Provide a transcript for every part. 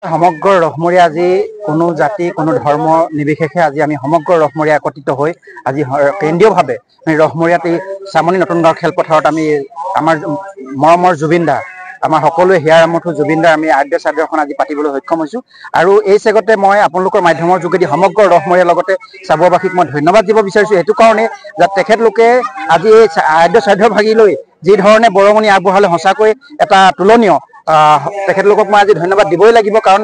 সমগ্ৰ ৰহমৰীয়া আজি কোনো জাতি কোনো ধৰ্ম নিৰ্বিশেষে আজি আমি সমগ্ৰ ৰহমৰীয়া একত্ৰিত হৈ আজি কেন্দ্ৰীয়ভাৱে ৰহমৰীয়াত এই চামনি নতুন গাঁও খেলপথাৰত আমি আমাৰ মৰমৰ জুবিন দা আমাৰ সকলোৱে হিয়াৰ আমঠু জুবিন দাৰ আমি আদ্য চাদ্যখন আজি পাতিবলৈ সক্ষম হৈছোঁ আৰু এই চেগতে মই আপোনালোকৰ মাধ্যমৰ যোগেদি সমগ্ৰ ৰহমৰীয়াৰ লগতে চাবুৱাবাসীক মই ধন্যবাদ দিব বিচাৰিছোঁ এইটো কাৰণে যে তেখেতলোকে আজি এই আদ্য চাদ্য ভাগি লৈ যি ধৰণে বৰঙণি আগবঢ়ালে সঁচাকৈ এটা তুলনীয় তেখেতলোকক মই আজি ধন্যবাদ দিবই লাগিব কাৰণ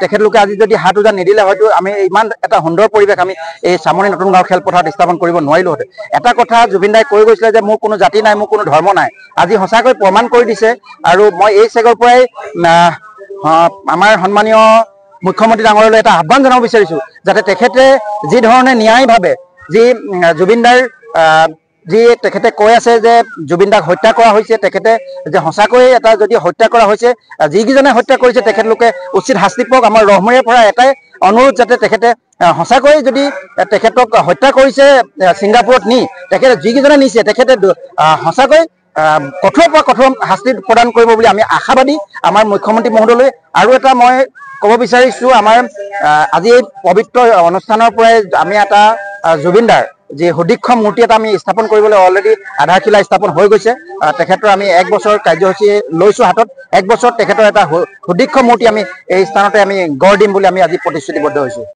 তেখেতলোকে আজি যদি হাত উজান নিদিলে হয়তো আমি ইমান এটা সুন্দৰ পৰিৱেশ আমি এই চামনি নতুন গাঁও খেলপথাৰত স্থাপন কৰিব নোৱাৰিলোহেঁতেন। এটা কথা জুবিন দাই কৈ গৈছিলে যে মোৰ কোনো জাতি নাই মোৰ কোনো ধৰ্ম নাই আজি সঁচাকৈ প্ৰমাণ কৰি দিছে আৰু মই এই চেগৰ পৰাই আমাৰ সন্মানীয় মুখ্যমন্ত্ৰী ডাঙৰলৈ এটা আহ্বান জনাব বিচাৰিছোঁ যাতে তেখেতে যি ধৰণে ন্যায়ভাৱে যি জুবিন দাৰ যি তেখেতে কৈ আছে যে জুবিন দাক হত্যা কৰা হৈছে তেখেতে যে সঁচাকৈ এটা যদি হত্যা কৰা হৈছে যিকেইজনে হত্যা কৰিছে তেখেতলোকে উচিত শাস্তি পাওক। আমাৰ ৰহমৰীয়াৰ পৰা এটাই অনুৰোধ যাতে তেখেতে সঁচাকৈ যদি তেখেতক হত্যা কৰিছে ছিংগাপুৰত নি তেখেতে যিকেইজনে নিছে তেখেতে সঁচাকৈ কঠোৰৰ পৰা কঠোৰ শাস্তি প্ৰদান কৰিব বুলি আমি আশাবাদী আমাৰ মুখ্যমন্ত্ৰী মহোদয়লৈ। আৰু এটা মই ক'ব বিচাৰিছোঁ আমাৰ আজি এই পবিত্ৰ অনুষ্ঠানৰ পৰাই আমি এটা জুবিন দাৰ যি সুদীক্ষ মূৰ্তি এটা আমি স্থাপন কৰিবলৈ অলৰেডি আধাৰশিলা স্থাপন হৈ গৈছে। তেখেতৰ আমি 1 বছৰ কাৰ্যসূচী লৈছোঁ হাতত 1 বছৰত তেখেতৰ এটা সুদীক্ষ মূৰ্তি আমি এই স্থানতে আমি গঢ় দিম বুলি আমি আজি প্ৰতিশ্ৰুতিবদ্ধ হৈছোঁ।